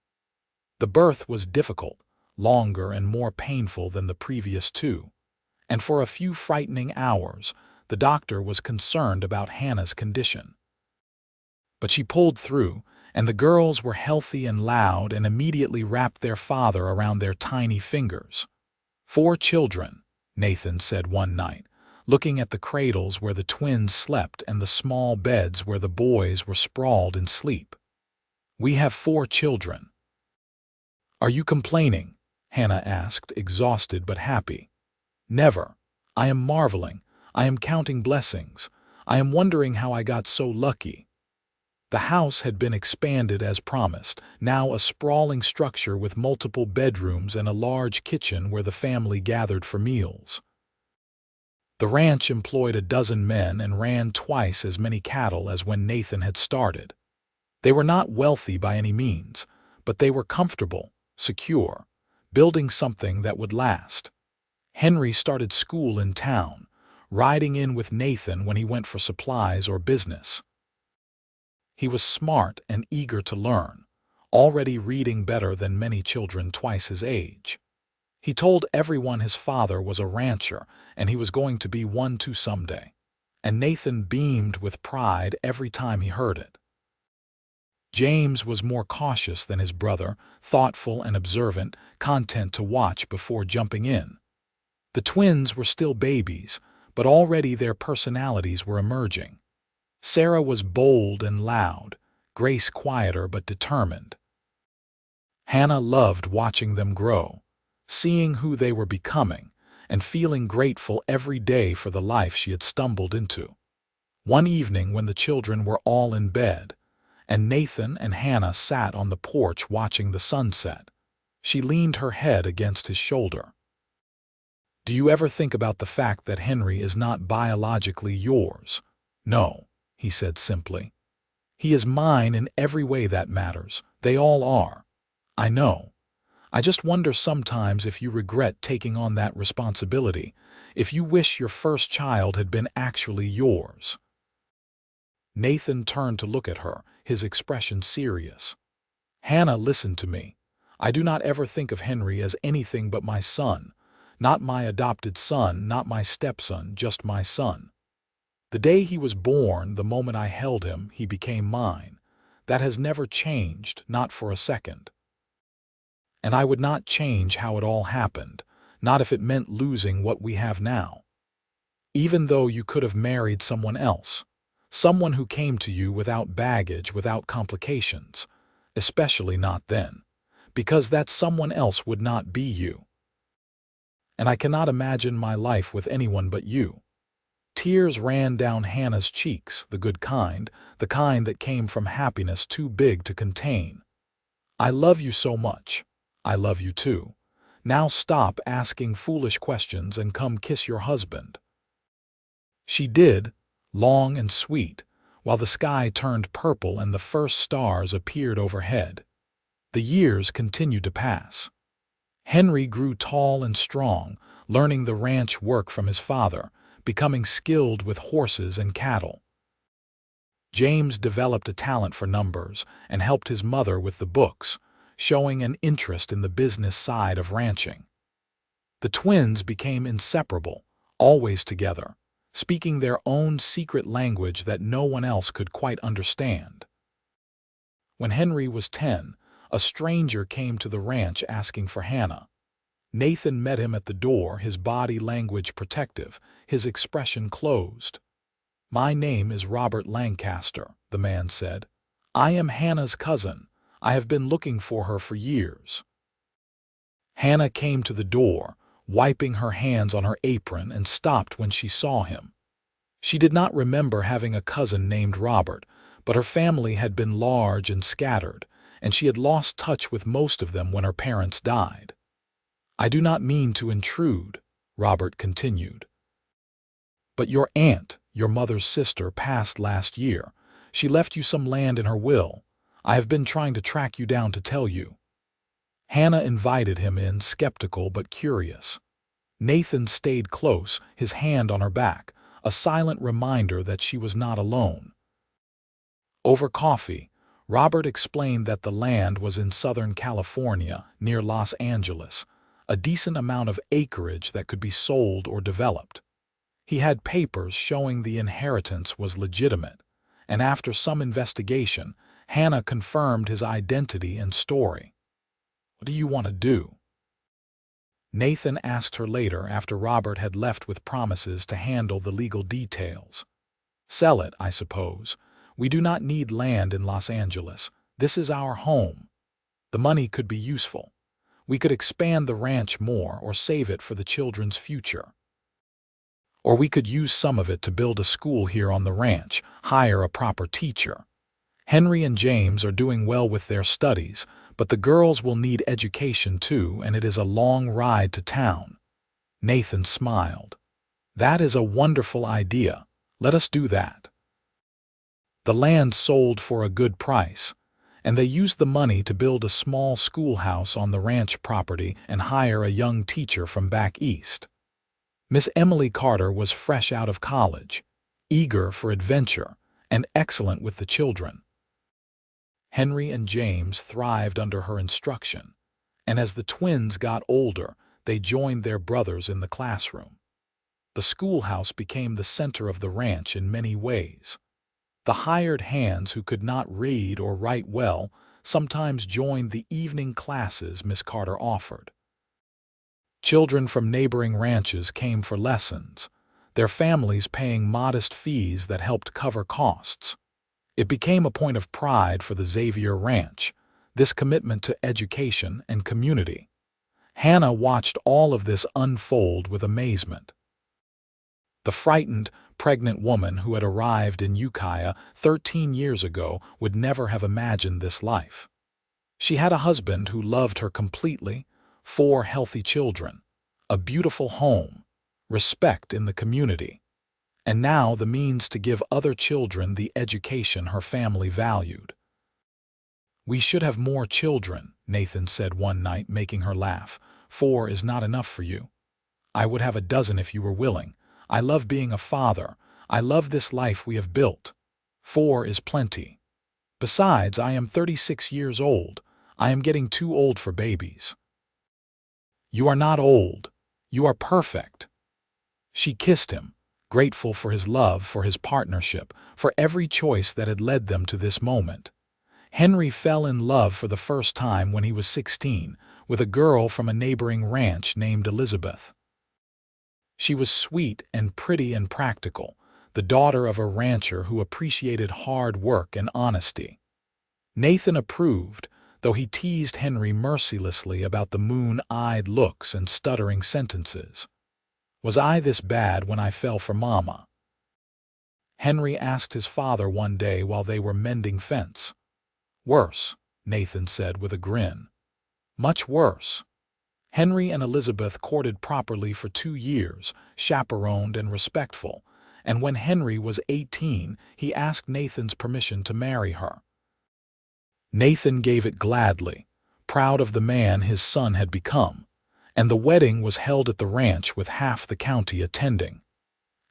The birth was difficult, longer and more painful than the previous two, and for a few frightening hours, the doctor was concerned about Hannah's condition. But she pulled through, and the girls were healthy and loud and immediately wrapped their father around their tiny fingers. 4 children, Nathan said one night, looking at the cradles where the twins slept and the small beds where the boys were sprawled in sleep. We have 4 children. Are you complaining? Hannah asked, exhausted but happy. Never. I am marveling. I am counting blessings. I am wondering how I got so lucky. The house had been expanded as promised, now a sprawling structure with multiple bedrooms and a large kitchen where the family gathered for meals. The ranch employed a dozen men and ran twice as many cattle as when Nathan had started. They were not wealthy by any means, but they were comfortable, secure, building something that would last. Henry started school in town, riding in with Nathan when he went for supplies or business. He was smart and eager to learn, already reading better than many children twice his age. He told everyone his father was a rancher and he was going to be one too someday, and Nathan beamed with pride every time he heard it. James was more cautious than his brother, thoughtful and observant, content to watch before jumping in. The twins were still babies, but already their personalities were emerging. Sarah was bold and loud, Grace quieter but determined. Hannah loved watching them grow, seeing who they were becoming, and feeling grateful every day for the life she had stumbled into. One evening when the children were all in bed, and Nathan and Hannah sat on the porch watching the sunset, she leaned her head against his shoulder. "Do you ever think about the fact that Henry is not biologically yours?" "No," he said simply. "He is mine in every way that matters. They all are. I know. I just wonder sometimes if you regret taking on that responsibility, if you wish your first child had been actually yours." Nathan turned to look at her, his expression serious. "Hannah, listen to me. I do not ever think of Henry as anything but my son. Not my adopted son, not my stepson, just my son. The day he was born, the moment I held him, he became mine. That has never changed, not for a second. And I would not change how it all happened, not if it meant losing what we have now. Even though you could have married someone else, someone who came to you without baggage, without complications, especially not then, because that someone else would not be you. And I cannot imagine my life with anyone but you." Tears ran down Hannah's cheeks, the good kind, the kind that came from happiness too big to contain. "I love you so much. I love you too. Now stop asking foolish questions and come kiss your husband." She did, long and sweet, while the sky turned purple and the first stars appeared overhead. The years continued to pass. Henry grew tall and strong, learning the ranch work from his father, becoming skilled with horses and cattle. James developed a talent for numbers and helped his mother with the books, showing an interest in the business side of ranching. The twins became inseparable, always together, speaking their own secret language that no one else could quite understand. When Henry was 10, a stranger came to the ranch asking for Hannah. Nathan met him at the door, his body language protective, his expression closed. "My name is Robert Lancaster," the man said. "I am Hannah's cousin. I have been looking for her for years." Hannah came to the door, wiping her hands on her apron, and stopped when she saw him. She did not remember having a cousin named Robert, but her family had been large and scattered, and she had lost touch with most of them when her parents died. "I do not mean to intrude," Robert continued, "but your aunt, your mother's sister, passed last year. She left you some land in her will. I have been trying to track you down to tell you." Hannah invited him in, skeptical but curious. Nathan stayed close, his hand on her back, a silent reminder that she was not alone. Over coffee, Robert explained that the land was in Southern California, near Los Angeles, a decent amount of acreage that could be sold or developed. He had papers showing the inheritance was legitimate, and after some investigation, Hannah confirmed his identity and story. "What do you want to do?" Nathan asked her later after Robert had left with promises to handle the legal details. "Sell it, I suppose. We do not need land in Los Angeles. This is our home. The money could be useful. We could expand the ranch more or save it for the children's future. Or we could use some of it to build a school here on the ranch, hire a proper teacher. Henry and James are doing well with their studies, but the girls will need education too, and it is a long ride to town." Nathan smiled. "That is a wonderful idea. Let us do that." The land sold for a good price, and they used the money to build a small schoolhouse on the ranch property and hire a young teacher from back east. Miss Emily Carter was fresh out of college, eager for adventure, and excellent with the children. Henry and James thrived under her instruction, and as the twins got older, they joined their brothers in the classroom. The schoolhouse became the center of the ranch in many ways. The hired hands who could not read or write well sometimes joined the evening classes Miss Carter offered. Children from neighboring ranches came for lessons, their families paying modest fees that helped cover costs. It became a point of pride for the Xavier Ranch, this commitment to education and community. Hannah watched all of this unfold with amazement. The frightened, pregnant woman who had arrived in Ukiah 13 years ago would never have imagined this life. She had a husband who loved her completely, 4 healthy children, a beautiful home, respect in the community, and now the means to give other children the education her family valued. "We should have more children," Nathan said one night, making her laugh. "4 is not enough for you. I would have a dozen if you were willing. I love being a father. I love this life we have built. 4 is plenty. Besides, I am 36 years old. I am getting too old for babies." "You are not old. You are perfect." She kissed him, grateful for his love, for his partnership, for every choice that had led them to this moment. Henry fell in love for the first time when he was 16, with a girl from a neighboring ranch named Elizabeth. She was sweet and pretty and practical, the daughter of a rancher who appreciated hard work and honesty. Nathan approved, though he teased Henry mercilessly about the moon-eyed looks and stuttering sentences. "Was I this bad when I fell for Mama?" Henry asked his father one day while they were mending fence. "Worse," Nathan said with a grin. "Much worse." Henry and Elizabeth courted properly for 2 years, chaperoned and respectful, and when Henry was 18, he asked Nathan's permission to marry her. Nathan gave it gladly, proud of the man his son had become, and the wedding was held at the ranch with half the county attending.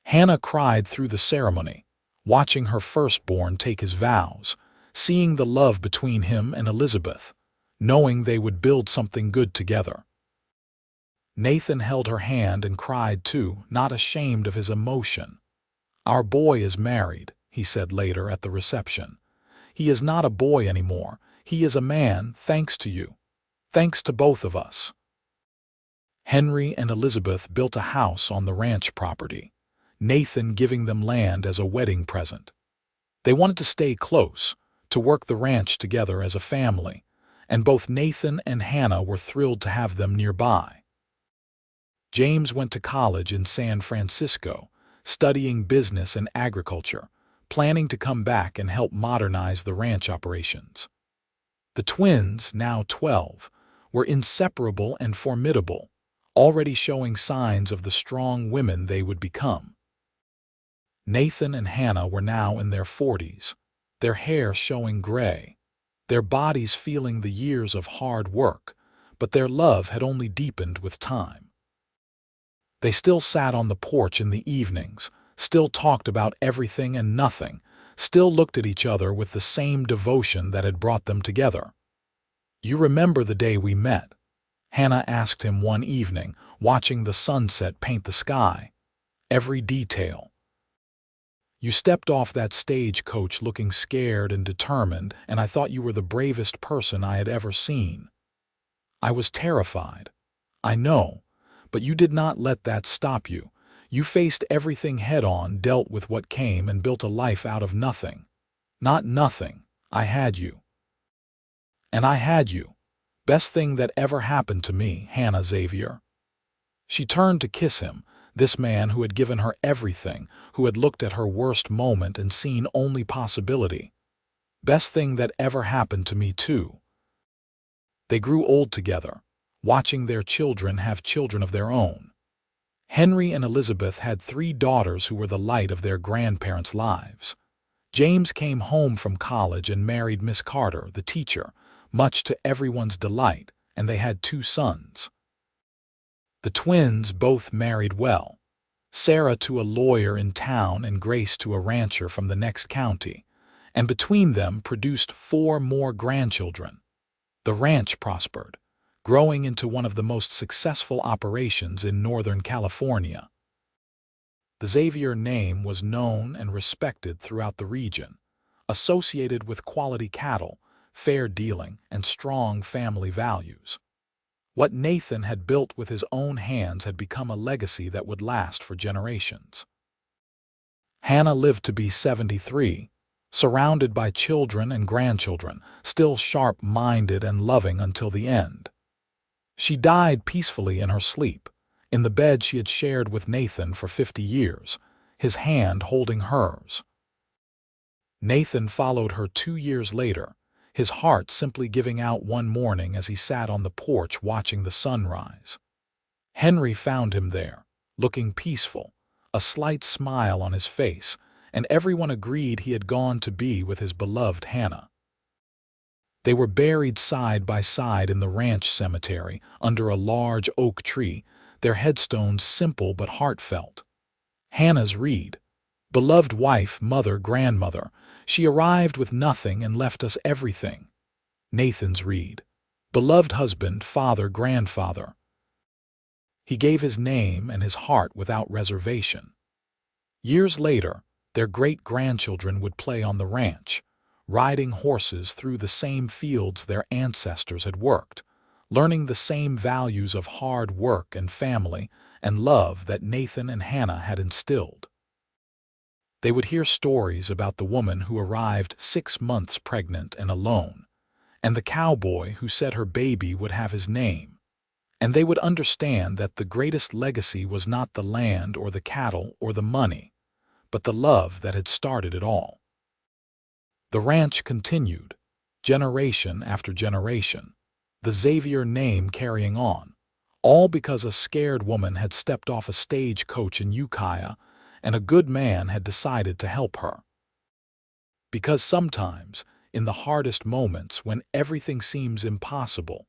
Hannah cried through the ceremony, watching her firstborn take his vows, seeing the love between him and Elizabeth, knowing they would build something good together. Nathan held her hand and cried too, not ashamed of his emotion. "Our boy is married," he said later at the reception. "He is not a boy anymore. He is a man, thanks to you. Thanks to both of us." Henry and Elizabeth built a house on the ranch property, Nathan giving them land as a wedding present. They wanted to stay close, to work the ranch together as a family, and both Nathan and Hannah were thrilled to have them nearby. James went to college in San Francisco, studying business and agriculture, planning to come back and help modernize the ranch operations. The twins, now 12, were inseparable and formidable, already showing signs of the strong women they would become. Nathan and Hannah were now in their 40s, their hair showing gray, their bodies feeling the years of hard work, but their love had only deepened with time. They still sat on the porch in the evenings, still talked about everything and nothing, still looked at each other with the same devotion that had brought them together. "You remember the day we met?" Hannah asked him one evening, watching the sunset paint the sky. "Every detail. You stepped off that stagecoach looking scared and determined, and I thought you were the bravest person I had ever seen. I was terrified. I know. But you did not let that stop you. You faced everything head-on, dealt with what came, and built a life out of nothing. Not nothing. I had you. And I had you. Best thing that ever happened to me, Nathan Xavier." She turned to kiss him, this man who had given her everything, who had looked at her worst moment and seen only possibility. "Best thing that ever happened to me, too." They grew old together, watching their children have children of their own. Henry and Elizabeth had 3 daughters who were the light of their grandparents' lives. James came home from college and married Miss Carter, the teacher, much to everyone's delight, and they had 2 sons. The twins both married well, Sarah to a lawyer in town and Grace to a rancher from the next county, and between them produced 4 more grandchildren. The ranch prospered, growing into one of the most successful operations in Northern California. The Xavier name was known and respected throughout the region, associated with quality cattle, fair dealing, and strong family values. What Nathan had built with his own hands had become a legacy that would last for generations. Hannah lived to be 73, surrounded by children and grandchildren, still sharp-minded and loving until the end. She died peacefully in her sleep, in the bed she had shared with Nathan for 50 years, his hand holding hers. Nathan followed her 2 years later, his heart simply giving out one morning as he sat on the porch watching the sunrise. Henry found him there, looking peaceful, a slight smile on his face, and everyone agreed he had gone to be with his beloved Hannah. They were buried side by side in the ranch cemetery under a large oak tree, their headstones simple but heartfelt. Hannah's read, "Beloved wife, mother, grandmother, she arrived with nothing and left us everything." Nathan's read, "Beloved husband, father, grandfather. He gave his name and his heart without reservation." Years later, their great-grandchildren would play on the ranch, riding horses through the same fields their ancestors had worked, learning the same values of hard work and family and love that Nathan and Hannah had instilled. They would hear stories about the woman who arrived 6 months pregnant and alone, and the cowboy who said her baby would have his name. And they would understand that the greatest legacy was not the land or the cattle or the money, but the love that had started it all. The ranch continued, generation after generation, the Xavier name carrying on, all because a scared woman had stepped off a stagecoach in Ukiah and a good man had decided to help her. Because sometimes, in the hardest moments when everything seems impossible,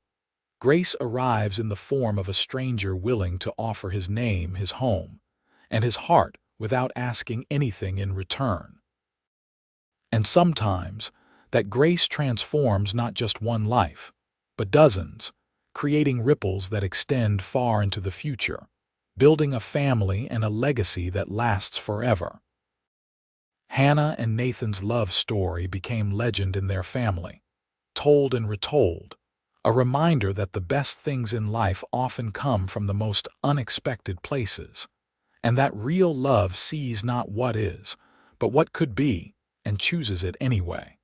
grace arrives in the form of a stranger willing to offer his name, his home, and his heart without asking anything in return. And sometimes, that grace transforms not just one life, but dozens, creating ripples that extend far into the future, building a family and a legacy that lasts forever. Hannah and Nathan's love story became legend in their family, told and retold, a reminder that the best things in life often come from the most unexpected places, and that real love sees not what is, but what could be, and chooses it anyway.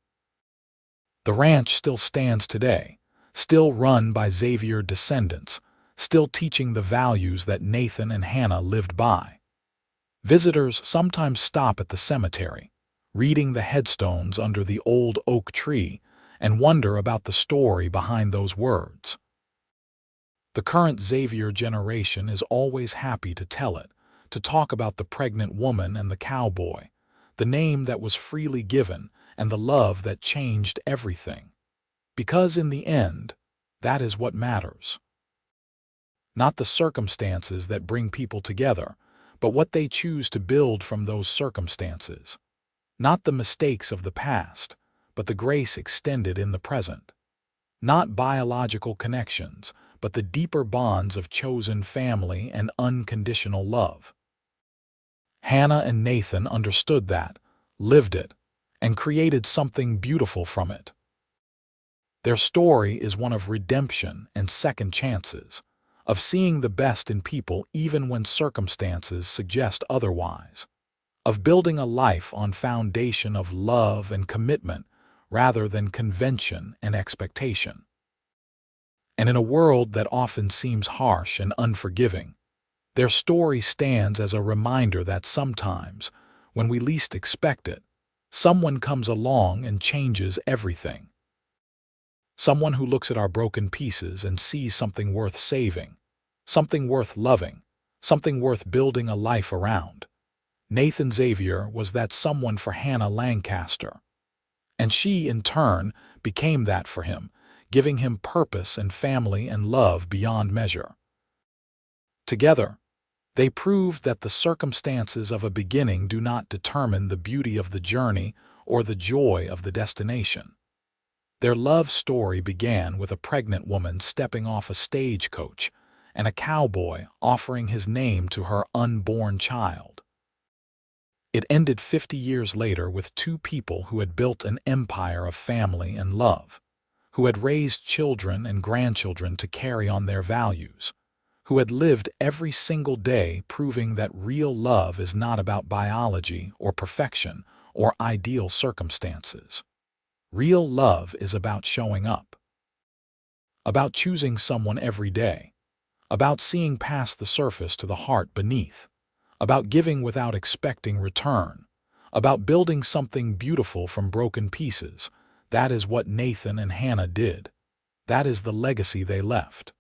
The ranch still stands today, still run by Xavier descendants, still teaching the values that Nathan and Hannah lived by. Visitors sometimes stop at the cemetery, reading the headstones under the old oak tree, and wonder about the story behind those words. The current Xavier generation is always happy to tell it, to talk about the pregnant woman and the cowboy, the name that was freely given and the love that changed everything. Because in the end, that is what matters. Not the circumstances that bring people together, but what they choose to build from those circumstances. Not the mistakes of the past, but the grace extended in the present. Not biological connections, but the deeper bonds of chosen family and unconditional love. Hannah and Nathan understood that, lived it, and created something beautiful from it. Their story is one of redemption and second chances, of seeing the best in people even when circumstances suggest otherwise, of building a life on foundation of love and commitment rather than convention and expectation. And in a world that often seems harsh and unforgiving, their story stands as a reminder that sometimes, when we least expect it, someone comes along and changes everything. Someone who looks at our broken pieces and sees something worth saving, something worth loving, something worth building a life around. Nathan Xavier was that someone for Hannah Lancaster. And she, in turn, became that for him, giving him purpose and family and love beyond measure. Together, they proved that the circumstances of a beginning do not determine the beauty of the journey or the joy of the destination. Their love story began with a pregnant woman stepping off a stagecoach and a cowboy offering his name to her unborn child. It ended 50 years later with two people who had built an empire of family and love, who had raised children and grandchildren to carry on their values, who had lived every single day proving that real love is not about biology or perfection or ideal circumstances. Real love is about showing up, about choosing someone every day, about seeing past the surface to the heart beneath, about giving without expecting return, about building something beautiful from broken pieces. That is what Nathan and Hannah did. That is the legacy they left.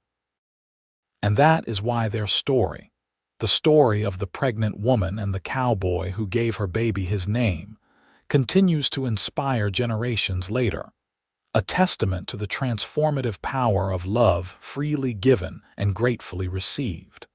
And that is why their story, the story of the pregnant woman and the cowboy who gave her baby his name, continues to inspire generations later. A testament to the transformative power of love freely given and gratefully received.